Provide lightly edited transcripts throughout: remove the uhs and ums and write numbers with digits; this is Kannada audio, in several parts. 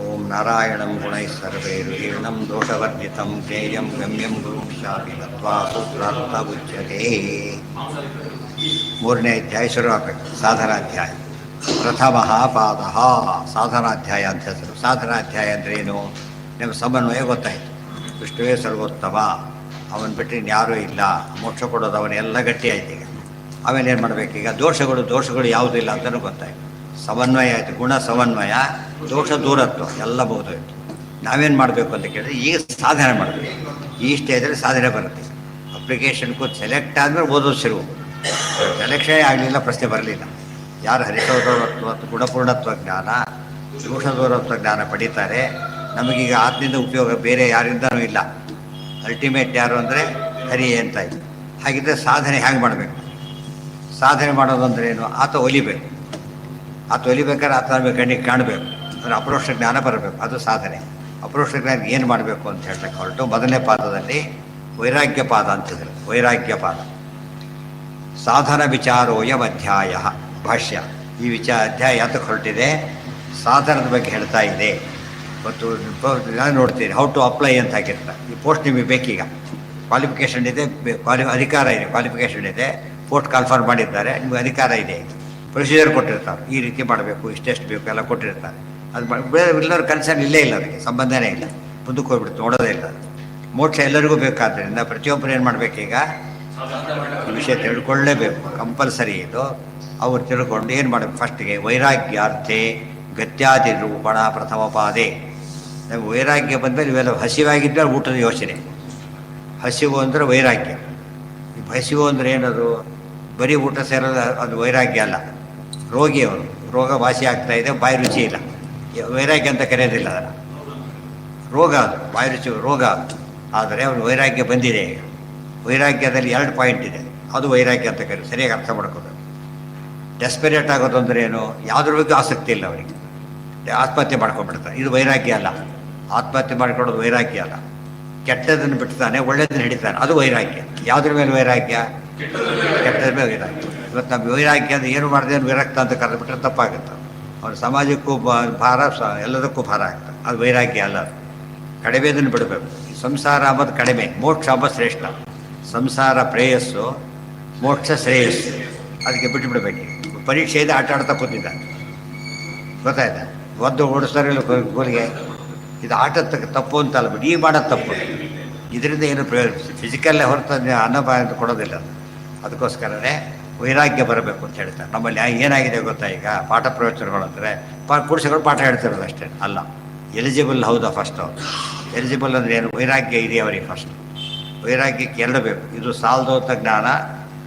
ಓಂ ನಾರಾಯಣಂ ಗುಣೈಃ ಸರ್ವೈರ್ಹೀರ್ಣಂ ದೋಷವರ್ಜಿತಂ ಜ್ಞೇಯಂ ಗಮ್ಯಂ ಗುರುಂ ಶಾಪಿ ನತ್ವಾ ಸೂತ್ರಾರ್ಥ ಉಚ್ಯತೆ. ಮೂರನೇ ಅಧ್ಯಾಯ ಶುರುವಾಗಬೇಕು. ಸಾಧನಾಧ್ಯಾಯ. ಪ್ರಥಮ ಪಾದ ಸಾಧನಾಧ್ಯಾಯ ಅಂತ ಹೆಸರು. ಸಾಧನಾಧ್ಯಾಯ ಅಂದರೆ ಏನು? ನಿಮಗೆ ಸಮನ್ವಯ ಗೊತ್ತಾಯಿತು. ವಿಷ್ಣುವೇ ಸರ್ವೋತ್ತಮ, ಅವನು ಬಿಟ್ಟರೆ ಇನ್ಯಾರೂ ಇಲ್ಲ, ಮೋಕ್ಷ ಕೊಡೋದು ಅವನೆಲ್ಲ ಗಟ್ಟಿ ಆಯ್ತು. ಈಗ ಆಮೇಲೆ ಏನು ಮಾಡಬೇಕೀಗ? ದೋಷಗಳು ಯಾವುದೂ ಇಲ್ಲ ಅಂತಲೂ ಗೊತ್ತಾಯಿತು. ಸಮನ್ವಯ ಆಯಿತು. ಗುಣ ಸಮನ್ವಯ, ದೋಷ ದೂರತ್ವ ಎಲ್ಲ ಬಹುದೋಯ್ತು. ನಾವೇನು ಮಾಡಬೇಕು ಅಂತ ಕೇಳಿದ್ರೆ ಈಗ ಸಾಧನೆ ಮಾಡಬೇಕು. ಈ ಸ್ಟೇಜಲ್ಲಿ ಸಾಧನೆ ಬರುತ್ತೆ. ಅಪ್ಲಿಕೇಶನ್ ಕೂತು ಸೆಲೆಕ್ಟ್ ಆದಮೇಲೆ ಓದೋದು ಶುರು. ಸೆಲೆಕ್ಷನ್ ಆಗಲಿಲ್ಲ, ಪ್ರಶ್ನೆ ಬರಲಿಲ್ಲ. ಯಾರು ಹರಿಸೋದತ್ವ ಗುಣಪೂರ್ಣತ್ವ ಜ್ಞಾನ, ದೋಷ ದೂರತ್ವ ಜ್ಞಾನ ಪಡೀತಾರೆ, ನಮಗೀಗ ಆತ್ಮಿಂದ ಉಪಯೋಗ ಬೇರೆ ಯಾರಿಂದನೂ ಇಲ್ಲ. ಅಲ್ಟಿಮೇಟ್ ಯಾರು ಅಂದರೆ ಹರಿಯೇ ಅಂತ ಇದೆ. ಹಾಗಿದ್ದರೆ ಸಾಧನೆ ಹೇಗೆ ಮಾಡಬೇಕು? ಸಾಧನೆ ಮಾಡೋದು ಅಂದರೆ ಏನು? ಆತ ಒಲಿಬೇಕು. ಆತ ಒಲಿಬೇಕಾದ್ರೆ ಆತ ನಮಗೆ ಕಣ್ಣಿಗೆ ಕಾಣಬೇಕು. ಅಂದರೆ ಅಪರೋಕ್ಷ ಜ್ಞಾನ ಬರಬೇಕು. ಅದು ಸಾಧನೆ. ಅಪರೋಕ್ಷ ಜ್ಞಾನ ಏನು ಮಾಡಬೇಕು ಅಂತ ಹೇಳ್ತಕ್ಕೆ ಹೊರಟು ಮೊದಲನೇ ಪಾದದಲ್ಲಿ ವೈರಾಗ್ಯ ಪಾದ ಅಂತಿದ್ರು. ವೈರಾಗ್ಯ ಪಾದ ಸಾಧನ ವಿಚಾರೋಯಂ ಅಧ್ಯಾಯ ಭಾಷ್ಯ. ಈ ಅಧ್ಯಾಯ ಯಾತಕ್ಕೆ ಹೊರಟಿದೆ? ಸಾಧನದ ಬಗ್ಗೆ ಹೇಳ್ತಾ ಇದೆ. ಮತ್ತು ನಾನು ನೋಡ್ತೀನಿ ಹೌ ಟು ಅಪ್ಲೈ ಅಂತ ಹಾಕಿರ್ತಾರೆ. ಈ ಪೋಸ್ಟ್ ನಿಮಗೆ ಬೇಕೀಗ, ಕ್ವಾಲಿಫಿಕೇಷನ್ ಇದೆ, ಅಧಿಕಾರ ಇದೆ, ಕ್ವಾಲಿಫಿಕೇಷನ್ ಇದೆ, ಪೋಸ್ಟ್ ಕಾನ್ಫರ್ಮ್ ಮಾಡಿದ್ದಾರೆ, ನಿಮಗೆ ಅಧಿಕಾರ ಇದೆ, ಪ್ರೊಸೀಜರ್ ಕೊಟ್ಟಿರ್ತಾರೆ, ಈ ರೀತಿ ಮಾಡಬೇಕು, ಇಷ್ಟೆಷ್ಟು ಬೇಕು ಎಲ್ಲ ಕೊಟ್ಟಿರ್ತಾರೆ. ಅದು ಎಲ್ಲರೂ ಕನ್ಸರ್ನ್ ಇಲ್ಲೇ ಇಲ್ಲ, ಅದಕ್ಕೆ ಸಂಬಂಧನೇ ಇಲ್ಲ, ಮುಂದಕ್ಕೆ ಹೋಗ್ಬಿಡುತ್ತೆ, ನೋಡೋದೇ ಇಲ್ಲ. ಮೋಕ್ಷ ಎಲ್ಲರಿಗೂ ಬೇಕಾದ್ದರಿಂದ ಪ್ರತಿಯೊಬ್ಬರು ಏನು ಮಾಡಬೇಕೀಗ? ಈ ವಿಷಯ ತಿಳ್ಕೊಳ್ಳೇಬೇಕು, ಕಂಪಲ್ಸರಿ ಇದು. ಅವ್ರು ತಿಳ್ಕೊಂಡು ಏನು ಮಾಡಬೇಕು? ಫಸ್ಟಿಗೆ ವೈರಾಗ್ಯಾರ್ಥೆ ಗತ್ಯಾದಿ ರೂಪಣ ಪ್ರಥಮ ಪಾದೆ. ನಮಗೆ ವೈರಾಗ್ಯ ಬಂದಮೇಲೆ ಇವೆಲ್ಲ ಹಸಿವಾಗಿದ್ದರೆ ಊಟದ ಯೋಚನೆ. ಹಸಿವು ಅಂದರೆ ವೈರಾಗ್ಯ. ಹಸಿವು ಅಂದರೆ ಏನದು? ಬರೀ ಊಟ ಸೇರೋದು ಅದು ವೈರಾಗ್ಯ ಅಲ್ಲ. ರೋಗಿ ಅವರು, ರೋಗ ವಾಸಿ ಆಗ್ತಾ ಇದೆ, ಬಾಯಿ ರುಚಿ ಇಲ್ಲ, ವೈರಾಗ್ಯ ಅಂತ ಕರೆಯೋದಿಲ್ಲ ಅದನ್ನು. ರೋಗ ಅದು, ಬಾಯಿ ರುಚಿ ರೋಗ ಅದು. ಆದರೆ ಅವನು ವೈರಾಗ್ಯ ಬಂದಿದೆ. ಈಗ ವೈರಾಗ್ಯದಲ್ಲಿ 2 ಪಾಯಿಂಟ್ ಇದೆ, ಅದು ವೈರಾಗ್ಯ ಅಂತ ಕರೀ. ಸರಿಯಾಗಿ ಅರ್ಥ ಮಾಡ್ಕೋಬೇಕು. ಡೆಸ್ಪರೇಟ್ ಆಗೋದು ಅಂದರೆ ಏನು? ಯಾವುದ್ರ ಬಗ್ಗೆ ಆಸಕ್ತಿ ಇಲ್ಲ ಅವರಿಗೆ, ಆತ್ಮಹತ್ಯೆ ಮಾಡ್ಕೊಂಡ್ಬಿಡ್ತಾನೆ, ಇದು ವೈರಾಗ್ಯ ಅಲ್ಲ. ಆತ್ಮಹತ್ಯೆ ಮಾಡ್ಕೊಳ್ಳೋದು ವೈರಾಗ್ಯ ಅಲ್ಲ. ಕೆಟ್ಟದನ್ನು ಬಿಡ್ತಾನೆ, ಒಳ್ಳೆಯದನ್ನು ಹಿಡಿತಾನೆ, ಅದು ವೈರಾಗ್ಯ. ಯಾವುದ್ರ ಮೇಲೆ ವೈರಾಗ್ಯ? ಕೆಟ್ಟದ ಮೇಲೆ ವೈರಾಗ್ಯ. ಇವತ್ತು ನಮ್ಮ ವೈರಾಗ್ಯ ಅಂದರೆ ಏನು ಮಾಡಿದೆ ವಿರಕ್ತ ಅಂತ ಕರೆದುಬಿಟ್ರೆ ತಪ್ಪಾಗುತ್ತೆ. ಅವನು ಸಮಾಜಕ್ಕೂ ಭಾರ, ಎಲ್ಲದಕ್ಕೂ ಭಾರ ಆಗ್ತದೆ, ಅದು ವೈರಾಗ್ಯ ಅಲ್ಲ. ಅದು ಕಡಿಮೆದನ್ನು ಬಿಡಬೇಕು. ಸಂಸಾರ ಅಂಬದು ಕಡಿಮೆ, ಮೋಕ್ಷ ಅಂಬ ಶ್ರೇಷ್ಠ. ಸಂಸಾರ ಪ್ರೇಯಸ್ಸು, ಮೋಕ್ಷ ಶ್ರೇಯಸ್ಸು. ಅದಕ್ಕೆ ಬಿಟ್ಟು ಬಿಡಬೇಕು. ಪರೀಕ್ಷೆ ಇದೆ, ಆಟ ಆಡ್ತಾ ಕೂತಿದ್ದಾನೆ, ಗೊತ್ತಾಯ್ತಾ? ಒದ್ದು ಓಡಿಸ್ತಾರಿಲ್ಲ ಗೋಲಿಗೆ. ಇದು ಆಟದ ತಪ್ಪು ಅಂತ ಅಲ್ಲ, ಬಿಟ್ಟು ಈ ಮಾಡೋದು ತಪ್ಪು. ಇದರಿಂದ ಏನು ಪ್ರಯೋಜನ? ಫಿಸಿಕಲ್ಲೇ ಹೊರತು ಅನ್ನಪಾಯ ಅಂತ ಕೊಡೋದಿಲ್ಲ. ಅದಕ್ಕೋಸ್ಕರನೇ ವೈರಾಗ್ಯ ಬರಬೇಕು ಅಂತ ಹೇಳ್ತಾರೆ. ನಮ್ಮಲ್ಲಿ ಏನಾಗಿದೆ ಗೊತ್ತಾ? ಈಗ ಪಾಠ ಪ್ರವಚನಗಳು ಅಂದರೆ ಕುಡಿಸಗಳು ಪಾಠ ಹೇಳ್ತಿರೋದು ಅಷ್ಟೇ ಅಲ್ಲ. ಎಲಿಜಿಬಲ್ ಹೌದಾ? ಫಸ್ಟ್ ಅವ್ರು ಎಲಿಜಿಬಲ್ ಅಂದರೆ ಏನು? ವೈರಾಗ್ಯ ಇದೆ ಅವರಿಗೆ. ಫಸ್ಟ್ ವೈರಾಗ್ಯಕ್ಕೆ 2 ಬೇಕು. ಇದು ಸಾಲದೋತ ಜ್ಞಾನ,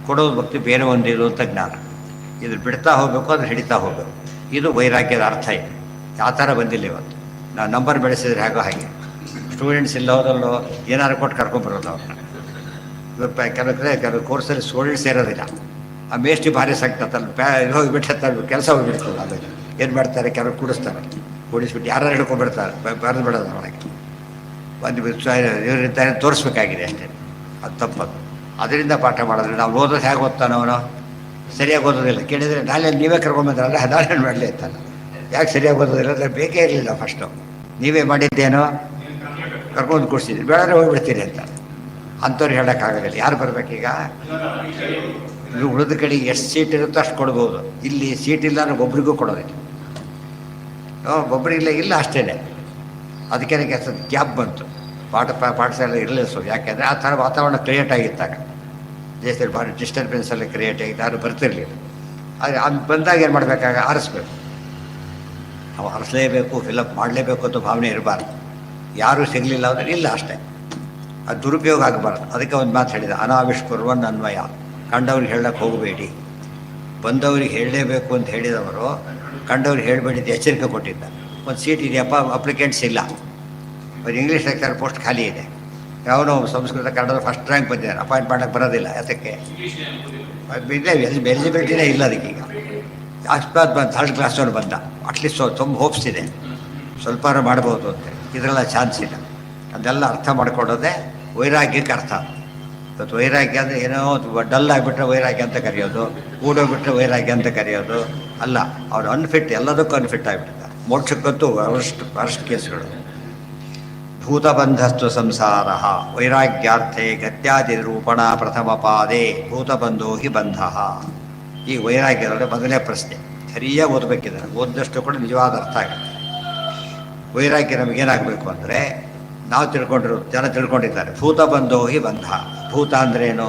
ಕೊಡೋದು ಭಕ್ತಿ ಬೇರೆ ಒಂದು ಇರುವಂಥ ಜ್ಞಾನ. ಇದು ಬಿಡ್ತಾ ಹೋಗಬೇಕು, ಅದು ಹಿಡಿತಾ ಹೋಗಬೇಕು. ಇದು ವೈರಾಗ್ಯದ ಅರ್ಥ. ಇದೆ ಯಾವ ಥರ ಬಂದಿಲ್ಲ ಇವತ್ತು. ನಾವು ನಂಬರ್ ಬೆಳೆಸಿದ್ರೆ ಹೇಗೋ ಹಾಗೆ ಸ್ಟೂಡೆಂಟ್ಸ್ ಇಲ್ಲ ಹೋದಲ್ಲೋ ಏನಾರು ಕೊಟ್ಟು ಕರ್ಕೊಂಡ್ಬರೋದು ಅವ್ರನ್ನ. ಕೆಲವು ಕೋರ್ಸಲ್ಲಿ ಸ್ಟೂಡೆಂಟ್ಸ್ ಸೇರೋದಿಲ್ಲ. ಆ ಮೇಷ್ಟಿ ಭಾರಿ ಸಂಕಟಲ್ಲಿ ಹೋಗಿಬಿಟ್ಟು ಕೆಲಸ ಹೋಗಿಬಿಡ್ತದೆ. ಅದು ಏನು ಮಾಡ್ತಾರೆ? ಕೆಲವರು ಕೂಡಿಸ್ತಾರೆ, ಕೂಡಿಸ್ಬಿಟ್ಟು ಯಾರು ಹಿಡ್ಕೊಂಡ್ಬಿಡ್ತಾರೆ, ಬರೆದು ಬಿಡೋದು ಒಳಗೆ. ಒಂದು ಇವರಿದ್ದಾರೆ ತೋರಿಸ್ಬೇಕಾಗಿದೆ ಅಷ್ಟೇ. ಅದು ತಪ್ಪದು. ಅದರಿಂದ ಪಾಠ ಮಾಡಿದ್ರೆ ನಾವು ಓದೋದು ಹೇಗೆ ಓದ್ತಾನೆ ಅವನು? ಸರಿಯಾಗಿ ಓದೋದಿಲ್ಲ. ಕೇಳಿದರೆ ನಾಳೆ ನೀವೇ ಕರ್ಕೊಂಬಂದ್ರಲ್ಲ, ನಾನೇನು ಮಾಡಲಿ ಅಂತಲ್ಲ. ಯಾಕೆ ಸರಿಯಾಗಿ ಓದೋದಿಲ್ಲ ಅಂದರೆ ಬೇಕೇ ಇರಲಿಲ್ಲ. ಫಸ್ಟು ನೀವೇ ಮಾಡಿದ್ದೇನೋ, ಕರ್ಕೊಂಡು ಕೂಡಿಸಿದ್ರಿ, ಬೇಡಾದ್ರೆ ಹೋಗ್ಬಿಡ್ತೀರಿ ಅಂತ. ಅಂಥವ್ರು ಹೇಳೋಕ್ಕಾಗೋದಿಲ್ಲ. ಯಾರು ಬರಬೇಕೀಗ? ಇದು ಉಳಿದ ಕಡೆ ಎಷ್ಟು ಸೀಟ್ ಇರುತ್ತೋ ಅಷ್ಟು ಕೊಡ್ಬೋದು. ಇಲ್ಲಿ ಸೀಟ್ ಇಲ್ಲ ಅಂದ್ರೆ ಒಬ್ರಿಗೂ ಕೊಡೋದಿಲ್ಲ. ಒಬ್ಬರಿಲ್ಲ, ಇಲ್ಲ ಅಷ್ಟೇ. ಅದಕ್ಕೆ ಗ್ಯಾಪ್ ಬಂತು. ಪಾಠಶಾಲೆ ಇರಲಿಲ್ಲ. ಸೊ ಯಾಕೆಂದರೆ ಆ ಥರ ವಾತಾವರಣ ಕ್ರಿಯೇಟ್ ಆಗಿದ್ದಾಗ ದೇಶದಲ್ಲಿ ಭಾರಿ ಡಿಸ್ಟರ್ಬೆನ್ಸ್ ಎಲ್ಲ ಕ್ರಿಯೇಟ್ ಆಗಿದ್ದು, ಯಾರು ಬರ್ತಿರಲಿಲ್ಲ. ಆದರೆ ಅದು ಬಂದಾಗ ಏನು ಮಾಡಬೇಕಾಗ? ಆರಿಸ್ಬೇಕು. ನಾವು ಆರಿಸಲೇಬೇಕು, ಫಿಲಪ್ ಮಾಡಲೇಬೇಕು ಅಂತ ಭಾವನೆ ಇರಬಾರ್ದು. ಯಾರೂ ಸಿಗಲಿಲ್ಲ ಅಂದರೆ ಇಲ್ಲ ಅಷ್ಟೇ. ಅದು ದುರುಪಯೋಗ ಆಗಬಾರ್ದು. ಅದಕ್ಕೆ ಒಂದು ಮಾತು ಹೇಳಿದೆ, ಅನಾವಿಷ್ಕುರ್ವನ್ ಅನ್ವಯ. ಕಂಡವ್ರಿಗೆ ಹೇಳಕ್ಕೆ ಹೋಗಬೇಡಿ. ಬಂದವ್ರಿಗೆ ಹೇಳಲೇಬೇಕು ಅಂತ ಹೇಳಿದವರು ಕಂಡವ್ರಿಗೆ ಹೇಳಬೇಡಿದ್ದು ಎಚ್ಚರಿಕೆ ಕೊಟ್ಟಿದ್ದ. ಒಂದು ಸೀಟ್ ಇದೆಯಪ್ಪ, ಅಪ್ಲಿಕೆಂಟ್ಸ್ ಇಲ್ಲ, ಅವ್ರು ಇಂಗ್ಲೀಷ್ ಲೆಕ್ಚರ್ ಪೋಸ್ಟ್ ಖಾಲಿ ಇದೆ, ಯಾವನೋ ಸಂಸ್ಕೃತ ಕನ್ನಡದ ಫಸ್ಟ್ ರ್ಯಾಂಕ್ ಬಂದಿದ್ದಾರೆ, ಅಪಾಯಿಂಟ್ ಮಾಡೋಕ್ಕೆ ಬರೋದಿಲ್ಲ. ಯಾತಕ್ಕೆ? ಎಲಿಜಿಬಿಲಿಟಿನೇ ಇಲ್ಲ ಅದಕ್ಕೀಗ. ಅಕಸ್ಮಾತ್ ಬಂದು 3rd ಕ್ಲಾಸವನು ಬಂದ, ಅಟ್ಲೀಸ್ಟ್ ತುಂಬ ಹೋಪ್ಸ್ ಇದೆ, ಸ್ವಲ್ಪ ಮಾಡ್ಬೋದು ಅಂತ. ಇದರೆಲ್ಲ ಚಾನ್ಸ್ ಇಲ್ಲ. ಅದೆಲ್ಲ ಅರ್ಥ ಮಾಡ್ಕೊಡೋದೇ ವೈರಾಗ್ಯಕ್ಕೆ ಅರ್ಥ. ಇವತ್ತು ವೈರಾಗ್ಯ ಅಂದರೆ ಏನೋ ಡಲ್ ಆಗಿಬಿಟ್ರೆ ವೈರಾಗ್ಯ ಅಂತ ಕರೆಯೋದು, ಕೂಡೋಗ್ಬಿಟ್ರೆ ವೈರಾಗ್ಯ ಅಂತ ಕರೆಯೋದು ಅಲ್ಲ. ಅವ್ರು ಅನ್ಫಿಟ್, ಎಲ್ಲದಕ್ಕೂ ಅನ್ಫಿಟ್ ಆಗಿಬಿಟ್ಟಿದ್ದಾರೆ. ಮೋಕ್ಷಕ್ಕಂತೂ ಅಷ್ಟು ಕೇಸ್ಗಳು. ಭೂತಬಂಧಸ್ತು ಸಂಸಾರ ವೈರಾಗ್ಯಾರ್ಥೆ ಗತ್ಯಾದಿ ನಿರೂಪಣ ಪ್ರಥಮ ಪಾದೇ ಭೂತಬಂಧೋ ಹಿ ಬಂಧ. ಈ ವೈರಾಗ್ಯದೊಳಗೆ ಮೊದಲನೇ ಪ್ರಶ್ನೆ ಸರಿಯಾಗಿ ಓದಬೇಕಿದ್ದಾರೆ, ಓದಿದಷ್ಟು ಕೂಡ ನಿಜವಾದ ಅರ್ಥ ಆಗುತ್ತೆ. ವೈರಾಗ್ಯ ನಮಗೇನಾಗಬೇಕು ಅಂದರೆ, ನಾವು ಜನ ತಿಳ್ಕೊಂಡಿದ್ದಾರೆ ಭೂತಬಂಧೋ ಹಿ ಬಂಧ. ಭೂತ ಅಂದ್ರೇನು?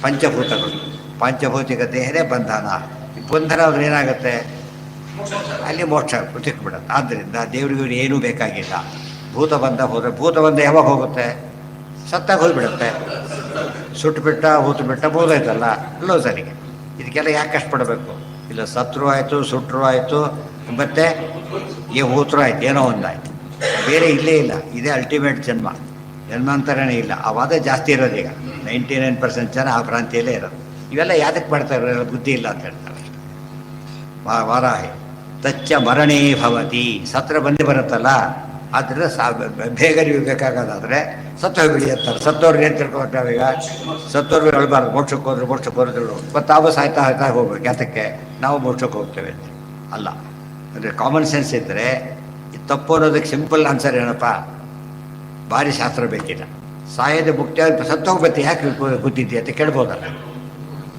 ಪಂಚಭೂತಗಳು. ಪಂಚಭೌತಿಕತೆಯೇ ಬಂಧನ. ಈ ಬಂಧನ ಅಂದ್ರೆ ಏನಾಗುತ್ತೆ? ಅಲ್ಲಿ ಮೋಕ್ಷ ಸಿಕ್ಬಿಡುತ್ತೆ. ಆದ್ದರಿಂದ ದೇವರಿಗೂ ಏನೂ ಬೇಕಾಗಿಲ್ಲ. ಭೂತಬಂಧ ಹೋದರೆ ಭೂತಬಂಧ ಯಾವಾಗ ಹೋಗುತ್ತೆ? ಸತ್ತಾಗ ಹೋಗಿಬಿಡುತ್ತೆ. ಸುಟ್ಟು ಬಿಟ್ಟ ಹೂತು ಬಿಟ್ಟ ಬೋದಾಯ್ತಲ್ಲ, ಅಲ್ಲೋ ಸರಿಗೆ. ಇದಕ್ಕೆಲ್ಲ ಯಾಕೆ ಕಷ್ಟಪಡಬೇಕು? ಇಲ್ಲ ಸತ್ರು ಆಯಿತು, ಸುಟ್ಟರು ಆಯಿತು, ಮತ್ತೆ ಈ ಹೂತರು ಆಯ್ತು, ಏನೋ ಒಂದಾಯ್ತು. ಬೇರೆ ಇಲ್ಲೇ ಇಲ್ಲ. ಇದೇ ಅಲ್ಟಿಮೇಟ್ ಜನ್ಮ. ಜನ್ಮಾಂತರನೇ ಇಲ್ಲ. ಆ ವಾದ ಜಾಸ್ತಿ ಇರೋದು ಈಗ. 99% ಜನ ಆ ಭ್ರಾಂತಿಯಲ್ಲೇ ಇರೋದು. ಇವೆಲ್ಲ ಯಾತಕ್ಕೆ ಮಾಡ್ತಾರೆ? ಬುದ್ಧಿ ಇಲ್ಲ ಅಂತ ಹೇಳ್ತಾರೆ. ವಾರಾಹಿ ತಚ್ಚ ಮರಣೇ ಭವತಿ. ಸತ್ರ ಬಂದೇ ಬರುತ್ತಲ್ಲ, ಆದ್ದರಿಂದ ಬೇಗ ನೀವು ಬೇಕಾಗೋದಾದರೆ ಸತ್ತು ಹೋಗ್ಬಿಡಿ ಅಂತಾರೆ. ಸತ್ತವ್ರು ಏನು ತಿಳ್ಕೊಬೇಕು ನಾವೀಗ? ಸತ್ತವ್ರು ಹೇಳ್ಬಾರ್ದು ಮೋಕ್ಷಕ್ಕೆ ಹೋದ್ರು ಮತ್ತು ತಾವು ಸಾಯ್ತಾ ಹೋಗ್ಬೇಕು. ಯಾತಕ್ಕೆ? ನಾವು ಮೋಕ್ಷಕ್ಕೆ ಹೋಗ್ತೇವೆ ಅಂತ ಅಲ್ಲ. ಅಂದರೆ ಕಾಮನ್ ಸೆನ್ಸ್ ಇದ್ದರೆ ತಪ್ಪು ಅನ್ನೋದಕ್ಕೆ ಸಿಂಪಲ್ ಆನ್ಸರ್ ಏನಪ್ಪ? ಭಾರಿ ಶಾಸ್ತ್ರ ಬೇಕಿಲ್ಲ. ಸಾಯದ ಮುಕ್ತಿ ಸತ್ತು ಹೋಗ್ಬೇಕು, ಯಾಕೆ ಗೊತ್ತಿದ್ದೆ ಅಂತ ಕೇಳ್ಬೋದಲ್ಲ.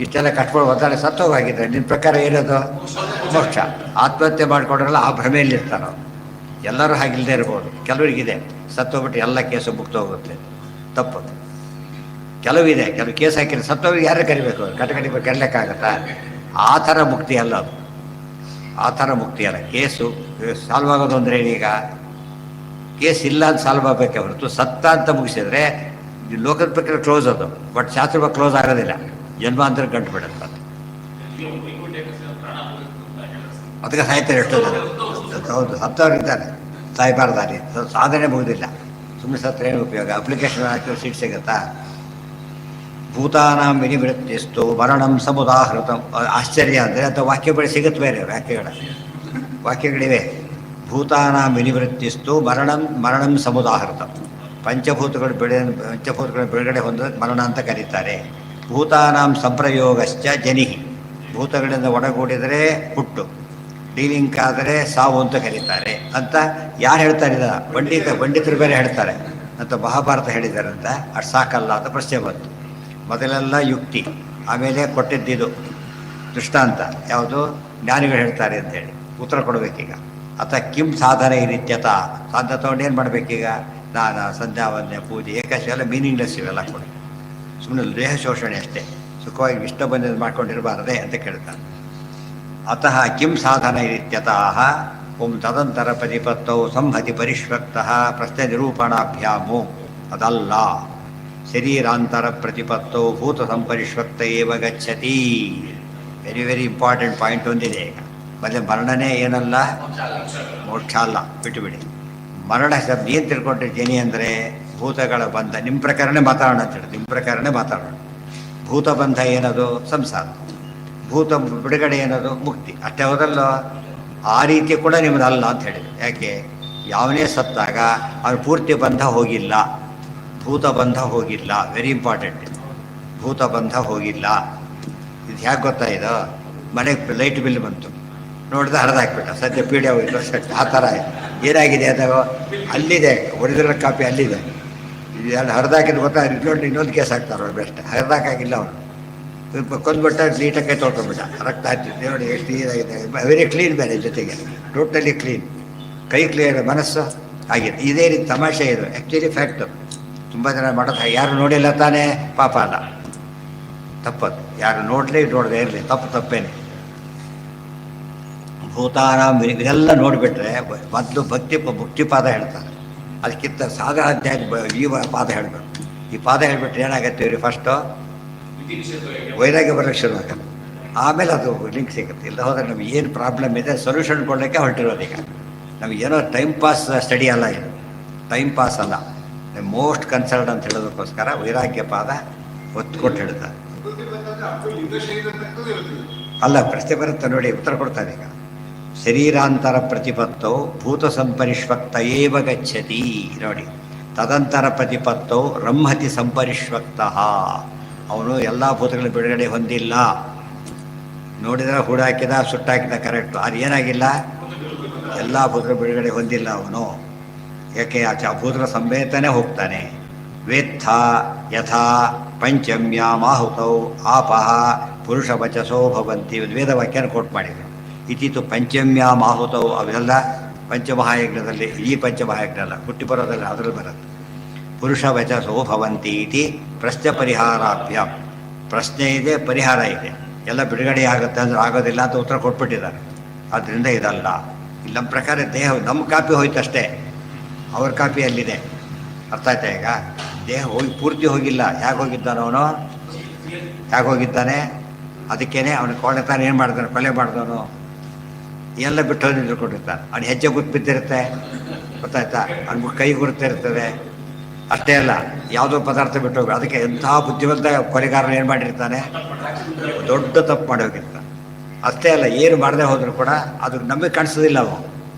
ಇಷ್ಟೆಲ್ಲ ಕಷ್ಟಪಟ್ಟು ಒದ್ದಾಳೆ ಸತ್ತು ಹೋಗಿದ್ರೆ ನಿನ್ನ ಪ್ರಕಾರ ಏನದು? ಮೋಕ್ಷ. ಆತ್ಮಹತ್ಯೆ ಮಾಡ್ಕೊಂಡ್ರಲ್ಲ ಆ ಭ್ರಮೆಯಲ್ಲಿರ್ತಾರೋ. ಎಲ್ಲರೂ ಹಾಗಿಲ್ಲದೆ ಇರ್ಬೋದು. ಕೆಲವರಿಗಿದೆ ಸತ್ತೋಗ್ಬಿಟ್ಟು ಎಲ್ಲ ಕೇಸು ಮುಕ್ತ ಹೋಗುತ್ತೆ, ತಪ್ಪು. ಕೆಲವಿದೆ, ಕೆಲವು ಕೇಸ್ ಹಾಕಿದ್ರೆ ಸತ್ತೋಗಿ ಯಾರೇ ಕರಿಬೇಕು? ಕಟಕಟಿ ಕರೀಲಿಕ್ಕಾಗತ್ತಾ? ಆ ಥರ ಮುಕ್ತಿ ಅಲ್ಲ ಅದು. ಆ ಥರ ಮುಕ್ತಿ ಅಲ್ಲ. ಕೇಸು ಸಾಲ್ವ್ ಆಗೋದು ಅಂದರೆ ಏನೀಗ? ಕೇಸ್ ಇಲ್ಲ ಅಂತ ಸಾಲ್ವ್ ಆಗಬೇಕೆ ಹೊರತು ಸತ್ತ ಅಂತ ಮುಗಿಸಿದ್ರೆ ಲೋಕದ ಪ್ರಕಾರ ಕ್ಲೋಸ್ ಅದು. ಬಟ್ ಶಾಸ್ತ್ರ ಕ್ಲೋಸ್ ಆಗೋದಿಲ್ಲ. ಜನ್ಮಾಂತರ ಗಂಟು ಬಿಡುತ್ತೆ. ಅದಕ್ಕೆ ಸಾಯ್ತಾರೆ ಎಷ್ಟೋ ಜನ. ಹೌದು, ಸತ್ತವ್ರಿದ್ದಾರೆ, ಸಾಯ್ಬಾರ್ದಾರಿ. ಸಾಧನೆ ಮುಗಿದಿಲ್ಲ, ಸುಮ್ಮನೆ ಸತ್ರ ಏನು ಉಪಯೋಗ? ಅಪ್ಲಿಕೇಶನ್ ಹಾಕಿರೋ ಸೀಟ್ ಸಿಗುತ್ತಾ? ಭೂತಾನಾಂ ವಿನಿವೃತ್ತಿಸ್ತು ಮರಣಂ ಸಮುದಾಹೃತ. ಆಶ್ಚರ್ಯ ಅಂದರೆ ಅಂತ ವಾಕ್ಯಗಳು ಸಿಗುತ್ತೆ. ಬೇರೆ ವಾಕ್ಯಗಳಿವೆ. ಭೂತಾನಾಂ ವಿನಿವೃತ್ತಿಸ್ತು ಮರಣಂ ಸಮುದಾಹೃತ. ಪಂಚಭೂತಗಳ ಬಿಡುಗಡೆ ಹೊಂದೋದಕ್ಕೆ ಮರಣ ಅಂತ ಕರೀತಾರೆ. ಭೂತಾನಾಂ ಸಂಪ್ರಯೋಗಶ್ಚ ಜನಿಹಿ. ಭೂತಗಳಿಂದ ಒಡಗೂಡಿದರೆ ಹುಟ್ಟು, ಡೀಲಿಂಕ್ ಆದರೆ ಸಾವು ಅಂತ ಕರೀತಾರೆ ಅಂತ ಯಾರು ಹೇಳ್ತಾರೆ? ಪಂಡಿತರು ಬೇರೆ ಹೇಳ್ತಾರೆ ಅಂತ ಮಹಾಭಾರತ ಹೇಳಿದ್ದಾರೆ ಅಂತ. ಅಷ್ಟು ಸಾಕಲ್ಲ ಅಂತ ಪ್ರಶ್ನೆ ಬಂತು. ಮೊದಲೆಲ್ಲ ಯುಕ್ತಿ, ಆಮೇಲೆ ಕೊಟ್ಟಿದ್ದಿದು ದೃಷ್ಟಾಂತ. ಯಾವುದು? ಜ್ಞಾನಿಗಳು ಹೇಳ್ತಾರೆ ಅಂತೇಳಿ ಉತ್ತರ ಕೊಡಬೇಕೀಗ. ಕಿಂ ಸಾಧನೆ ನಿತ್ಯತ. ಸಾಧನೆ ತೊಗೊಂಡು ಏನು ಮಾಡಬೇಕೀಗ? ಸ್ನಾನ, ಸಂಧ್ಯಾವಂದನೆ, ಪೂಜೆ, ಏಕಾಶಿ ಎಲ್ಲ ಮೀನಿಂಗ್ಲೆಸ್ ಇವೆಲ್ಲ ಕೂಡ. ಸುಮ್ಮನೆ ದೇಹ ಶೋಷಣೆ ಅಷ್ಟೇ. ಸುಖವಾಗಿ ಇಷ್ಟ ಬಂದಿದ್ದು ಮಾಡ್ಕೊಂಡಿರಬಾರದೆ ಅಂತ ಕೇಳ್ತಾನೆ. ಕಿಂ ಸಾಧನ ಇತ್ಯತಃ ಓಂ ತದಂತರ ಪ್ರತಿಪತ್ತೌ ಸಂಹತಿ ಪರಿಷ್ವಕ್ತಃ ಪ್ರಶ್ನೆ ನಿರೂಪಣಾಭ್ಯಾಮು. ಅದಲ್ಲ. ಶರೀರಾಂತರ ಪ್ರತಿಪತ್ತೌ ಭೂತ ಸಂಪರಿಷ್ವಕ್ತ ಏವ ಗಚ್ಚತಿ. ವೆರಿ ವೆರಿ ಇಂಪಾರ್ಟೆಂಟ್ ಪಾಯಿಂಟ್ ಒಂದಿದೆ ಈಗ. ಮತ್ತೆ ಮರಣನೇ ಏನಲ್ಲ, ಮೋಕ್ಷ ಅಲ್ಲ, ಬಿಟ್ಟುಬಿಡಿ. ಮರಣ ಶಬ್ದ ಏನು ತಿಳ್ಕೊಂಡಿರ್ತೀನಿ ಅಂದರೆ ಭೂತಗಳ ಬಂಧ. ನಿಮ್ಮ ಪ್ರಕಾರನೇ ಮಾತಾಡೋಣ ಅಂತ ಹೇಳಿ, ನಿಮ್ಮ ಪ್ರಕಾರನೇ ಮಾತಾಡೋಣ. ಭೂತ ಬಂಧ ಏನದು? ಸಂಸಾರ. ಭೂತ ಬಿಡುಗಡೆ ಏನದು? ಮುಕ್ತಿ. ಅಷ್ಟೇ ಹೋದಲ್ಲೋ? ಆ ರೀತಿ ಕೂಡ ನಿಮ್ಮದಲ್ಲ ಅಂತ ಹೇಳಿದ್ರು. ಯಾಕೆ? ಯಾವನೇ ಸತ್ತಾಗ ಅವ್ರ ಪೂರ್ತಿ ಬಂಧ ಹೋಗಿಲ್ಲ, ಭೂತ ಬಂಧ ಹೋಗಿಲ್ಲ. Very important. ಭೂತ ಬಂಧ ಹೋಗಿಲ್ಲ. ಇದು ಹೇಗೆ ಗೊತ್ತಾ? ಇದು ಮನೆಗೆ ಲೈಟ್ ಬಿಲ್ ಬಂತು, ನೋಡಿದ್ರೆ ಹರಿದಾಕ್ಬಿಟ್ಟ, ಸದ್ಯ ಪೀಡೆ ಹೋಗಿಲ್ಲ, ಆ ಥರ ಆಯಿತು. ಏನಾಗಿದೆ ಅದು? ಅಲ್ಲಿದೆ, ಒರಿಜಿನಲ್ ಕಾಪಿ ಅಲ್ಲಿದೆ. ಇದು ಹರಿದಾಕಿದ್ದು ಗೊತ್ತಾ? ಇನ್ನೊಂದು ಕೇಸ್ ಹಾಕ್ತಾರೆ ಅವ್ರು. ಬೆಸ್ಟ್ ಹರಿದಾಕಾಗಿಲ್ಲ ಅವನು. ಕೊಂದ್ಬಿಟ್ಟ, ನೀಟಾಗಿ ಕೈ ತೊಳ್ಕೊಂಡ್ಬಿಟ್ಟ, ರಕ್ತ ಹತ್ತಿತ್ತು. ನೋಡಿ ಎಷ್ಟು ಇದಾಗಿದೆ. ವೆರಿ ಕ್ಲೀನ್ ಬೇರೆ, ಜೊತೆಗೆ ಟೋಟಲಿ ಕ್ಲೀನ್. ಕೈ ಕ್ಲಿಯರ್, ಮನಸ್ಸು ಆಗಿದೆ. ಇದೇ ರೀತಿ ತಮಾಷೆ ಇದು. Actually fact. ತುಂಬ ಜನ ಮಾಡೋದು. ಯಾರು ನೋಡಿಲ್ಲ ತಾನೇ ಪಾಪ ಅಲ್ಲ, ತಪ್ಪದು. ಯಾರು ನೋಡದೇ ಇರಲಿ ತಪ್ಪೇನೆ. ಭೂತಾನಾಂ ಇದೆಲ್ಲ ನೋಡಿಬಿಟ್ರೆ ಮೊದಲು ಭಕ್ತಿ ಪಾದ ಹೇಳ್ತಾರೆ. ಅದಕ್ಕಿಂತ ಸಾಧಾರಣ ಈ ಪಾದ ಹೇಳಬೇಕು. ಈ ಪಾದ ಹೇಳಿಬಿಟ್ರೆ ಏನಾಗತ್ತೆ ಇವ್ರಿಗೆ? ಫಸ್ಟು ವೈರಾಗ್ಯ ಬರೋಕ್ಕೆ ಶುರುವಾಗಲ್ಲ, ಆಮೇಲೆ ಅದು ಲಿಂಕ್ ಸಿಗುತ್ತೆ. ಇಲ್ಲ ಹೋದರೆ ನಮ್ಗೆ ಏನು ಪ್ರಾಬ್ಲಮ್ ಇದೆ ಸೊಲ್ಯೂಷನ್ ಕೊಡಲಿಕ್ಕೆ ಹೊರಟಿರೋದು. ಈಗ ನಮಗೇನೋ ಟೈಮ್ ಪಾಸ್ ಸ್ಟಡಿ ಅಲ್ಲ ಇದು, ಟೈಮ್ ಪಾಸ್ ಅಲ್ಲ. ಮೋಸ್ಟ್ ಕನ್ಸರ್ನ್ ಅಂತ ಹೇಳೋದಕ್ಕೋಸ್ಕರ ವೈರಾಗ್ಯ ಪಾದ ಒತ್ತು ಕೊಟ್ಟು ಹೇಳ್ತಾರೆ. ಅಲ್ಲ, ಪ್ರಶ್ನೆ ಬರುತ್ತೆ ನೋಡಿ, ಉತ್ತರ ಕೊಡ್ತಾರೆ ಈಗ. ಶರೀರಾಂತರ ಪ್ರತಿಪತ್ತೌ ಭೂತ ಸಂಪರಿಷ್ವಕ್ತ ಏವ ಗಚ್ಚತಿ. ನೋಡಿ, ತದಂತರ ಪ್ರತಿಪತ್ತೌ ರಂಹತಿ ಸಂಪರಿಷ್ವಕ್ತಃ. ಅವನು ಎಲ್ಲ ಭೂತಗಳ ಬಿಡುಗಡೆ ಹೊಂದಿಲ್ಲ. ನೋಡಿದ್ರೆ ಹೂಡಾಕಿದ, ಸುಟ್ಟಾಕಿದ, ಕರೆಕ್ಟು. ಅದು ಏನಾಗಿಲ್ಲ? ಎಲ್ಲ ಭೂತರ ಬಿಡುಗಡೆ ಹೊಂದಿಲ್ಲ ಅವನು. ಯಾಕೆ ಆಚೆ ಭೂತರ ಸಮೇತನೇ ಹೋಗ್ತಾನೆ. ವೇತ್ಥ ಯಥಾ ಪಂಚಮ್ಯಾಮಾಹುತೌ ಆಪಃ ಪುರುಷವಚಸೋ ಭವಂತಿ. ವೇದ ವಾಕ್ಯನ ಕೋಟ್ ಮಾಡಿದರು. ಇತಿತು ಪಂಚಮ್ಯಾಮಾಹುತೌ, ಅವೆಲ್ಲ ಪಂಚಮಹಾಯಜ್ಞದಲ್ಲಿ, ಈ ಪಂಚಮಹಾಯಜ್ಞ ಅಲ್ಲ, ಹುಟ್ಟಿಪುರದಲ್ಲಿ ಅದರಲ್ಲಿ ಬರುತ್ತೆ. ಪುರುಷವಚಸೋ ಭವಂತಿ ಇತಿ ಪ್ರಶ್ನೆ ಪರಿಹಾರಾಭ್ಯಾಮ್. ಪ್ರಶ್ನೆ ಇದೆ, ಪರಿಹಾರ ಇದೆ. ಎಲ್ಲ ಬಿಡುಗಡೆ ಆಗುತ್ತೆ ಅಂದ್ರೆ ಆಗೋದಿಲ್ಲ ಅಂತ ಉತ್ತರ ಕೊಟ್ಬಿಟ್ಟಿದ್ದಾರೆ. ಆದ್ದರಿಂದ ಇದಲ್ಲ. ಇಲ್ಲಿ ನಮ್ಮ ಪ್ರಕಾರ ದೇಹ ನಮ್ಮ ಕಾಪಿ ಹೋಯ್ತಷ್ಟೇ, ಅವ್ರ ಕಾಪಿ ಅಲ್ಲಿದೆ. ಅರ್ಥ ಆಯ್ತಾ? ಈಗ ದೇಹ ಹೋಗಿ ಪೂರ್ತಿ ಹೋಗಿಲ್ಲ. ಹೇಗೆ ಹೋಗಿದ್ದಾನೆ ಅವನು? ಹೇಗೆ ಹೋಗಿದ್ದಾನೆ? ಅದಕ್ಕೇನೆ ಅವನು ಕೊಡ್ತಾನೆ. ಏನು ಮಾಡ್ತಾನೆ? ಕೊಲೆ ಮಾಡಿದವನು ಎಲ್ಲ ಬಿಟ್ಟು ಹೋಗಿ ನಿಂತ್ಕೊಂಡಿರ್ತಾನೆ. ಅವ್ನು ಹೆಜ್ಜೆ ಗುರ್ತು ಬಿದ್ದಿರುತ್ತೆ, ಗೊತ್ತಾಯ್ತಾ? ಅವ್ನಿಗೆ ಕೈ ಗುರುತಿರ್ತದೆ. ಅಷ್ಟೇ ಅಲ್ಲ, ಯಾವುದೋ ಪದಾರ್ಥ ಬಿಟ್ಟು ಹೋಗಿ, ಅದಕ್ಕೆ ಎಂಥ ಬುದ್ಧಿವಂತ ಕೊಲೆಗಾರನು ಏನು ಮಾಡಿರ್ತಾನೆ? ದೊಡ್ಡ ತಪ್ಪು ಮಾಡಿ ಹೋಗಿರ್ತಾನೆ. ಅಷ್ಟೇ ಅಲ್ಲ, ಏನು ಮಾಡದೆ ಹೋದರೂ ಕೂಡ ಅದು ನಮಗೆ ಕಾಣಿಸೋದಿಲ್ಲ. ಅವು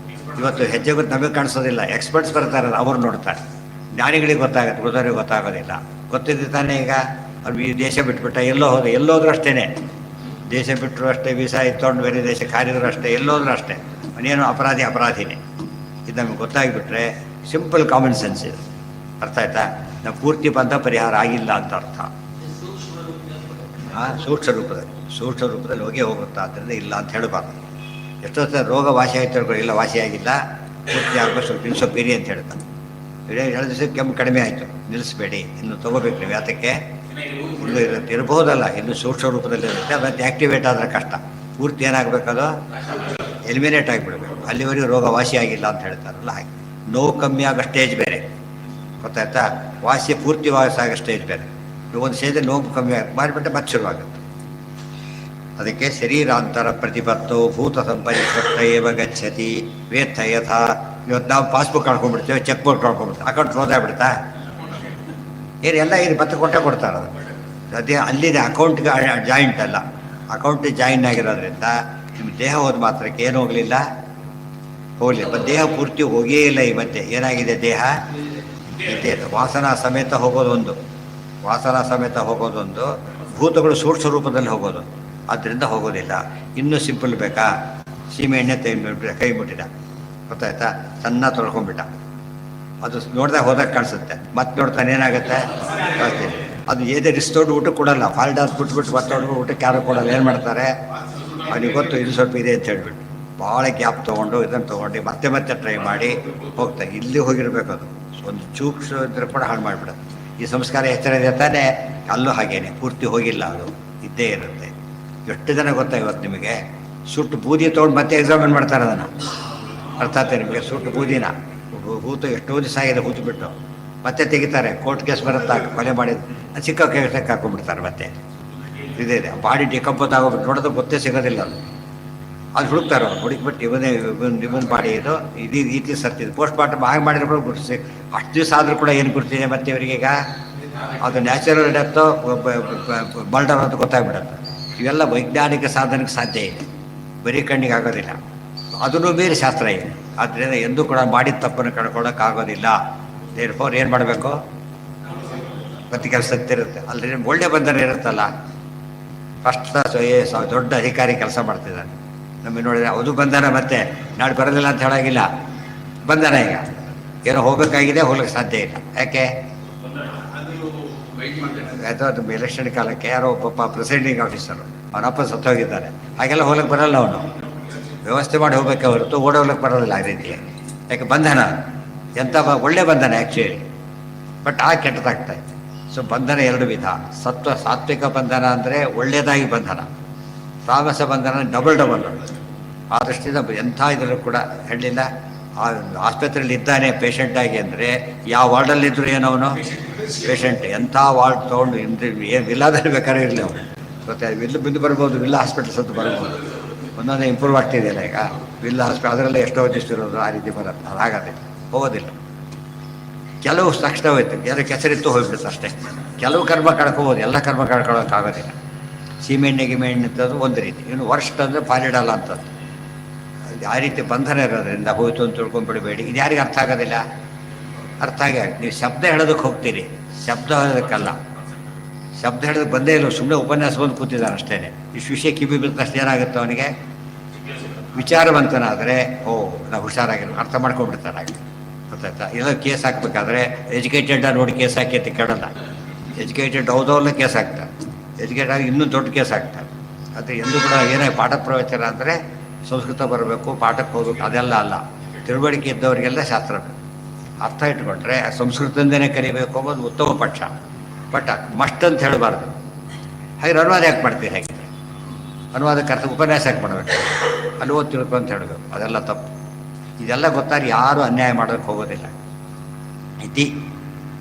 ಇವತ್ತು ಹೆಜ್ಜೆ ಗುರುತು ನಮಗೆ ಕಾಣಿಸೋದಿಲ್ಲ. ಎಕ್ಸ್ಪರ್ಟ್ಸ್ ಬರ್ತಾರಲ್ಲ, ಅವ್ರು ನೋಡ್ತಾರೆ. ಜ್ಞಾನಿಗಳಿಗೆ ಗೊತ್ತಾಗುತ್ತೆ, ಉಳಿದವರಿಗೆ ಗೊತ್ತಾಗೋದಿಲ್ಲ. ಗೊತ್ತಿದ್ದು ತಾನೇ. ಈಗ ಅವ್ರು ಈ ದೇಶ ಬಿಟ್ಬಿಟ್ಟ, ಎಲ್ಲೋದ್ರೂ ಅಷ್ಟೇ. ದೇಶ ಬಿಟ್ಟರು ಅಷ್ಟೇ, ವೀಸಾ ಇತ್ತೊಂಡು ಬೇರೆ ದೇಶಕ್ಕೆ ಹಾರಿದ್ರು ಅಷ್ಟೇ, ಎಲ್ಲೋದ್ರೂ ಅಷ್ಟೇ. ಅವನೇನು ಅಪರಾಧಿನೇ. ಇದು ನಮಗೆ ಗೊತ್ತಾಗಿಬಿಟ್ರೆ ಸಿಂಪಲ್ ಕಾಮನ್ ಸೆನ್ಸ್ ಇದು. ಅರ್ಥ ಆಯ್ತಾ? ನಾವು ಪೂರ್ತಿ ಬಂದ ಪರಿಹಾರ ಆಗಿಲ್ಲ ಅಂತ ಅರ್ಥ. ಸೂಕ್ಷ್ಮ ರೂಪದಲ್ಲಿ ಹೋಗುತ್ತಾ, ಆದ್ದರಿಂದ ಇಲ್ಲ ಅಂತ ಹೇಳಬಾರ್ದು. ಎಷ್ಟೋ ರೋಗ ವಾಸಿ ಆಯ್ತು, ಇಲ್ಲ ವಾಸಿಯಾಗಿಲ್ಲ, ಪೂರ್ತಿ ಆಗಬೇಕು, ಸ್ವಲ್ಪ ಇರಿ ಅಂತ ಹೇಳ್ತಾನೆ. ಎರಡು ದಿವಸಕ್ಕೆ ಕೆಮ್ಮು ಕಡಿಮೆ ಆಯಿತು, ನಿಲ್ಲಿಸಬೇಡಿ, ಇನ್ನು ತೊಗೋಬೇಕು ನೀವು. ಯಾತಕ್ಕೆ? ಇನ್ನು ಇರಬಹುದಲ್ಲ, ಇನ್ನು ಸೂಕ್ಷ್ಮ ರೂಪದಲ್ಲಿ ಇರುತ್ತೆ. ಅದನ್ನು ಆ್ಯಕ್ಟಿವೇಟ್ ಆದರೆ ಕಷ್ಟ. ಪೂರ್ತಿ ಏನಾಗಬೇಕದು? ಎಲಿಮಿನೇಟ್ ಆಗಿಬಿಡ್ಬೇಕು. ಅಲ್ಲಿವರೆಗೂ ರೋಗ ವಾಸಿಯಾಗಿಲ್ಲ ಅಂತ ಹೇಳ್ತಾರಲ್ಲ ಹಾಗೆ. ನೋವು ಕಮ್ಮಿ ಆಗೋ ಸ್ಟೇಜ್ ಬೇರೆ, ಗೊತ್ತಾಯ್ತಾ? ಪೂರ್ತಿ ವಾಸಿಯಾಗೋ ಸ್ಟೇಜ್ ಬೇರೆ. ಒಂದು ಸ್ಟೇಜಲ್ಲಿ ನೋವು ಕಮ್ಮಿ ಮಾಡಿಬಿಟ್ಟೆ ಮತ್ತೆ ಶುರುವಾಗುತ್ತೆ. ಅದಕ್ಕೆ ಶರೀರಾಂತರ ಪ್ರತಿಪತ್ತೋ ಭೂತ ಸಂಪರಿಷ್ಠ ಏವ ಗಚ್ಚತಿ ವೇತ್ಥ ಯಥಾ. ಇವತ್ತು ನಾವು ಪಾಸ್ಬುಕ್ ಕಳ್ಕೊಂಡ್ಬಿಡ್ತೇವೆ, ಚೆಕ್ ಬುಕ್ ಕಳ್ಕೊಂಡ್ಬಿಡ್ತೇವೆ, ಅಕೌಂಟ್ ಹೋದಾಗ್ಬಿಡ್ತಾ? ಎಲ್ಲ ಇದು ಮತ್ತೆ ಕೊಡ್ತಾರೆ. ಅದು ಅದೇ ಅಲ್ಲಿದೆ, ಅಕೌಂಟ್ಗೆ ಜಾಯಿಂಟ್ ಅಲ್ಲ, ಅಕೌಂಟಿಗೆ ಜಾಯಿನ್ ಆಗಿರೋದ್ರಿಂದ ನಿಮ್ಮ ದೇಹ ಹೋದ ಮಾತ್ರಕ್ಕೆ ಏನು ಹೋಗಲಿಲ್ಲ. ಬಟ್ ದೇಹ ಪೂರ್ತಿ ಹೋಗೇ ಇಲ್ಲ. ಈ ಮಧ್ಯೆ ಏನಾಗಿದೆ? ದೇಹ ವಾಸನಾ ಸಮೇತ ಹೋಗೋದೊಂದು, ಭೂತಗಳು ಸೂಕ್ಷ್ಮ ರೂಪದಲ್ಲಿ ಹೋಗೋದು. ಆದ್ದರಿಂದ ಹೋಗೋದಿಲ್ಲ. ಇನ್ನೂ ಸಿಂಪಲ್ ಬೇಕಾ? ಸೀಮೆ ಎಣ್ಣೆ ಕೈ ಮುಟ್ಟಿದ, ಗೊತ್ತಾಯ್ತಾ? ಸಣ್ಣ ತೊಳ್ಕೊಂಡ್ಬಿಟ್ಟ, ಅದು ನೋಡ್ದಾಗ ಹೋದಾಗ ಕಾಣಿಸುತ್ತೆ. ಮತ್ತೆ ನೋಡ್ತಾನೆ ಏನಾಗುತ್ತೆ? ಅದು ಏದೇ ರಿಸ್ಟೋರ್ಡ್ ಊಟ ಕೊಡಲ್ಲ. ಫಾಲ್ಡಾಸ್ ಬಿಟ್ಬಿಟ್ಟು ಮತ್ತೊಂಡು ಊಟಕ್ಕೆ ಯಾರು ಕೊಡಲ್ಲ. ಏನು ಮಾಡ್ತಾರೆ? ಅವನಿಗೆ ಗೊತ್ತು ಇದು ಸ್ವಲ್ಪ ಇದೆ ಅಂತ ಹೇಳ್ಬಿಟ್ಟು ಭಾಳ ಗ್ಯಾಪ್ ತೊಗೊಂಡು ಇದನ್ನು ತೊಗೊಂಡು ಮತ್ತೆ ಟ್ರೈ ಮಾಡಿ ಹೋಗ್ತಾರೆ. ಇಲ್ಲಿ ಹೋಗಿರ್ಬೇಕು. ಅದು ಒಂದು ಚೂಕ್ಸು ಇದ್ರೆ ಕೂಡ ಹಾಳು ಮಾಡಿಬಿಡೋದು. ಈ ಸಂಸ್ಕಾರ ಎಚ್ಚರ ಇದೆ ತಾನೇ, ಅಲ್ಲೂ ಹಾಗೇನೆ ಪೂರ್ತಿ ಹೋಗಿಲ್ಲ, ಅದು ಇದ್ದೇ ಇರುತ್ತೆ. ಎಷ್ಟು ಜನ ಗೊತ್ತಾ ಇವತ್ತು ನಿಮಗೆ? ಸುಟ್ಟು ಬೂದಿ ತೊಗೊಂಡು ಮತ್ತೆ ಎಕ್ಸಾಮಿನ್ ಮಾಡ್ತಾರೆ ಅದನ್ನು. ಅರ್ಥ ಆಗ್ತದೆ ನಿಮಗೆ? ಸುಟ್ಟು ಬೂದಿನ ಹೂತು ಎಷ್ಟೋ ದಿವಸ ಆಗಿದೆ, ಹೂತು ಬಿಟ್ಟು ಮತ್ತೆ ತೆಗಿತಾರೆ. ಕೋರ್ಟ್ ಕೇಸ್ ಬರುತ್ತಾ, ಕೊಲೆ ಮಾಡಿದ್ದು ಚಿಕ್ಕ ಕೇಸಕ್ಕೆ ಹಾಕೊಂಡ್ಬಿಡ್ತಾರೆ. ಮತ್ತೆ ಇದೆ ಬಾಡಿ ಡಿಕಂಪೋಸ್ ಆಗೋಗ್ಬಿಟ್ಟು ನೋಡೋದು ಗೊತ್ತೇ ಸಿಗೋದಿಲ್ಲ. ಅದು ಹುಡುಕ್ತಾರೆ. ಹುಡುಕ್ಬಿಟ್ಟು ಇವನ್ ಬಾಡಿ ಇದು ರೀತಿ ಸರ್ತಿದೆ. ಪೋಸ್ಟ್ ಮಾರ್ಟಮ್ ಹಾಗೆ ಮಾಡಿದ್ರು ಕೂಡ ಗುರುತಿಸಿ, ಅಷ್ಟು ದಿವಸ ಆದರೂ ಕೂಡ ಏನು ಗುರುತಿದೆ ಮತ್ತೆ ಇವರಿಗೀಗ? ಅದು ನ್ಯಾಚುರಲ್ ಡೆತ್ತೋ ಮರ್ಡರ್ ಅಂತ ಗೊತ್ತಾಗ್ಬಿಡುತ್ತೆ. ಇವೆಲ್ಲ ವೈಜ್ಞಾನಿಕ ಸಾಧನಕ್ಕೆ ಸಾಧ್ಯ ಇದೆ, ಬರೀ ಕಣ್ಣಿಗೆ ಆಗೋದಿಲ್ಲ. ಅದನ್ನು ಬೇರೆ ಶಾಸ್ತ್ರ ಇದೆ. ಆದ್ದರಿಂದ ಎಂದೂ ಕೂಡ ಮಾಡಿದ ತಪ್ಪನ್ನು ಕಳ್ಕೊಳ್ಳೋಕ್ಕಾಗೋದಿಲ್ಲ. ದೇರ್ಫೋರ್ ಏನು ಮಾಡಬೇಕು? ಮತ್ತೆ ಕೆಲಸ ಇರುತ್ತೆ ಅಲ್ಲರಿ. ಒಳ್ಳೆ ಬಂಧನ ಇರುತ್ತಲ್ಲ, ಫಸ್ಟ್ ದೊಡ್ಡ ಅಧಿಕಾರಿ ಕೆಲಸ ಮಾಡ್ತಿದ್ದಾನೆ, ನಮಗೆ ನೋಡಿದ್ರೆ ಅದು ಬಂಧನ. ಮತ್ತೆ ನಾಳೆ ಬರೋದಿಲ್ಲ ಅಂತ ಹೇಳಾಗಿಲ್ಲ, ಬಂಧನ. ಈಗ ಏನೋ ಹೋಗಬೇಕಾಗಿದೆ, ಹೋಗ್ಲಿಕ್ಕೆ ಸಾಧ್ಯ ಇಲ್ಲ. ಯಾಕೆ? ಅದು ಎಲೆಕ್ಷನ್ ಕಾಲಕ್ಕೆ ಯಾರೋ ಒಬ್ಬ ಪ್ರೆಸಿಡೆಂಟಿಂಗ್ ಆಫೀಸರು, ಅವನಪ್ಪ ಸತ್ತೋಗಿದ್ದಾನೆ. ಹಾಗೆಲ್ಲ ಹೋಗ್ಲಿಕ್ಕೆ ಬರಲ್ಲ. ಅವನು ವ್ಯವಸ್ಥೆ ಮಾಡಿ ಹೋಗ್ಬೇಕೆ ಹೊರತು ಓಡೋಗ್ಲಿಕ್ಕೆ ಬರೋದಿಲ್ಲ ಆ ರೀತಿ. ಯಾಕೆ? ಬಂಧನ. ಎಂಥ ಒಳ್ಳೆ ಬಂಧನ ಆ್ಯಕ್ಚುಲಿ, ಬಟ್ ಆ ಕೆಟ್ಟದಾಗ್ತಾ ಇದೆ. ಸೊ ಬಂಧನ ಎರಡು ವಿಧ. ಸಾತ್ವಿಕ ಬಂಧನ ಅಂದರೆ ಒಳ್ಳೆಯದಾಗಿ ಬಂಧನ, ತಾಮಸ ಬಂಧನ ಡಬಲ್. ಆ ದೃಷ್ಟಿಯಿಂದ ಎಂಥ ಇದರಲ್ಲೂ ಕೂಡ ಹೇಳಲಿಲ್ಲ. ಆಸ್ಪತ್ರೆಯಲ್ಲಿ ಇದ್ದಾನೆ ಪೇಷಂಟಾಗಿ ಅಂದರೆ ಯಾವ ವಾರ್ಡಲ್ಲಿದ್ದರೂ ಏನವನು ಪೇಷಂಟ್. ಎಂಥ ವಾರ್ಡ್ ತೊಗೊಂಡು ಏನು ವಿಲ್ಲಾದಲ್ಲಿ ಬೇಕಾದ್ರೆ ಇರಲಿ ಅವನು, ಗೊತ್ತಾಯ್ತು. ಬಿದ್ದು ಬರ್ಬೋದು, ವಿಲ್ಲ ಹಾಸ್ಪಿಟಲ್ಸ್ ಅಂತ ಬರ್ಬೋದು. ಒಂದೊಂದೇ ಇಂಪ್ರೂವ್ ಆಗ್ತಿದೆಯಲ್ಲ ಈಗ ವಿಲ್ಲ ಹಾಸ್ಪಿಟಲ್, ಅದರಲ್ಲೇ ಎಷ್ಟೋ ಇರೋದು ಆ ರೀತಿ ಬರುತ್ತೆ. ಅದಾಗದೆ ಹೋಗೋದಿಲ್ಲ. ಕೆಲವು ತಕ್ಷಣ ಹೋಯ್ತು, ಯಾರು ಕೆಸರಿತ್ತು ಹೋಗ್ಬಿಡುತ್ತೆ ಅಷ್ಟೇ. ಕೆಲವು ಕರ್ಮ ಕಳ್ಕೊಬೋದು, ಎಲ್ಲ ಕರ್ಮ ಕಳ್ಕೊಳ್ಳೋಕ್ಕಾಗೋದಿಲ್ಲ. ಸೀಮೆಣ್ಣೆ ಗಿಮೆಣ್ಣೆ ಅಂತದ್ದು ಒಂದು ರೀತಿ. ಇನ್ನು ವರ್ಸ್ಟ್ ಅಂದರೆ ಪಾಲಿಡಲ್ಲ ಅಂತದ್ದು. ಆ ರೀತಿ ಬಂಧನ ಇರೋದ್ರಿಂದ ಹೋಯ್ತು ಅಂತ ತಿಳ್ಕೊಂಡ್ಬಿಡಬೇಡಿ. ಇದು ಯಾರಿಗೆ ಅರ್ಥ ಆಗೋದಿಲ್ಲ? ಅರ್ಥ ಆಗಿ ನೀವು ಶಬ್ದ ಹೇಳೋದಕ್ಕೆ ಹೋಗ್ತೀರಿ, ಶಬ್ದ ಹೇಳೋದಕ್ಕಲ್ಲ. ಶಬ್ದ ಹೇಳೋದಕ್ಕೆ ಬಂದೇ ಇಲ್ಲ, ಸುಮ್ಮನೆ ಉಪನ್ಯಾಸ ಬಂದು ಕೂತಿದ್ದಾನೆ ಅಷ್ಟೇ. ಇಷ್ಟು ವಿಷಯ ಕಿವಿ ಬಿಡ್ತಷ್ಟು ಏನಾಗುತ್ತೆ ಅವನಿಗೆ? ವಿಚಾರವಂತನಾದರೆ ನಾವು ಹುಷಾರಾಗಿರೋ ಅರ್ಥ ಮಾಡ್ಕೊಂಡ್ಬಿಡ್ತಾರೆ ಹಾಗೆ, ಗೊತ್ತಾಯ್ತಾ? ಎಲ್ಲ ಕೇಸ್ ಹಾಕಬೇಕಾದ್ರೆ ಎಜುಕೇಟೆಡ್ ನೋಡಿ ಕೇಸ್ ಹಾಕಿ ಅಂತ ಕೇಳಲ್ಲ. ಎಜುಕೇಟೆಡ್ ಹೌದವ್ರನ್ನ ಕೇಸ್ ಹಾಕ್ತಾರೆ, ಎಜುಕೇಟೆಡ್ ಆಗಿ ಇನ್ನೂ ದೊಡ್ಡ ಕೇಸ್ ಹಾಕ್ತಾರೆ. ಅದು ಎಂದು ಕೂಡ ಏನೇ ಪಾಠ ಪ್ರವಚನ ಅಂದರೆ ಸಂಸ್ಕೃತ ಬರಬೇಕು, ಪಾಠಕ್ಕೆ ಹೋಗ್ಬೇಕು, ಅದೆಲ್ಲ ಅಲ್ಲ. ತಿಳುವಳಿಕೆ ಇದ್ದವರಿಗೆಲ್ಲ ಶಾಸ್ತ್ರ ಬೇಕು. ಅರ್ಥ ಇಟ್ಕೊಂಡ್ರೆ ಸಂಸ್ಕೃತದಿಂದನೇ ಕಲಿಬೇಕು ಅನ್ನೋದು ಉತ್ತಮ ಪಕ್ಷ. ಬಟ್ ಮಸ್ಟ್ ಅಂತ ಹೇಳಬಾರ್ದು. ಹಾಗೆ ಅನುವಾದ ಯಾಕೆ ಮಾಡ್ತೀರಿ? ಹಾಗೆ ಅನುವಾದಕ್ಕೆ ಅರ್ಥ ಉಪನ್ಯಾಸ ಯಾಕೆ ಮಾಡಬೇಕು? ಅಲ್ಲಿ ಓದ್ ತಿಳ್ಕೊ ಅಂತ ಹೇಳಬೇಕು, ಅದೆಲ್ಲ ತಪ್ಪು. ಇದೆಲ್ಲ ಗೊತ್ತಾಗಿ ಯಾರೂ ಅನ್ಯಾಯ ಮಾಡೋಕ್ಕೆ ಹೋಗೋದಿಲ್ಲ. ಇತಿ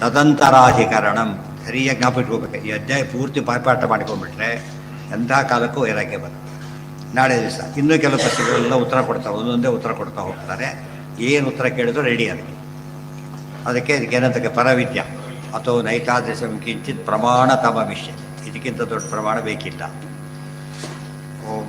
ತದಂತರಾಧಿಕರಣಂ ಸರಿಯಾಗಿ ಜ್ಞಾಪಕ ಇಟ್ಕೋಬೇಕು. ಈ ಅಧ್ಯಾಯ ಪೂರ್ತಿ ಪಾಠ ಮಾಡ್ಕೊಂಡ್ಬಿಟ್ರೆ ಎಂಥ ಕಾಲಕ್ಕೂ ವೈರಾಗ್ಯ ಬರುತ್ತೆ. ನಾಳೆ ದಿವಸ ಇನ್ನೂ ಕೆಲವು ಪ್ರಶ್ನೆಗಳೆಲ್ಲ ಉತ್ತರ ಕೊಡ್ತಾ ಒಂದೊಂದೇ ಉತ್ತರ ಕೊಡ್ತಾ ಹೋಗ್ತಾರೆ. ಏನು ಉತ್ತರ ಕೇಳಿದ್ರು ರೆಡಿ ಅದಕ್ಕೆ ಇದಕ್ಕೇನಂತಕ್ಕೆ ಪರವಿದ್ಯ ಅಥವಾ ನೈತಾದೃಶಂ ಕಿಂಚಿತ್ ಪ್ರಮಾಣ ತಮ ವಿಷಯ, ಇದಕ್ಕಿಂತ ದೊಡ್ಡ ಪ್ರಮಾಣ ಬೇಕಿಲ್ಲ. ಓಂ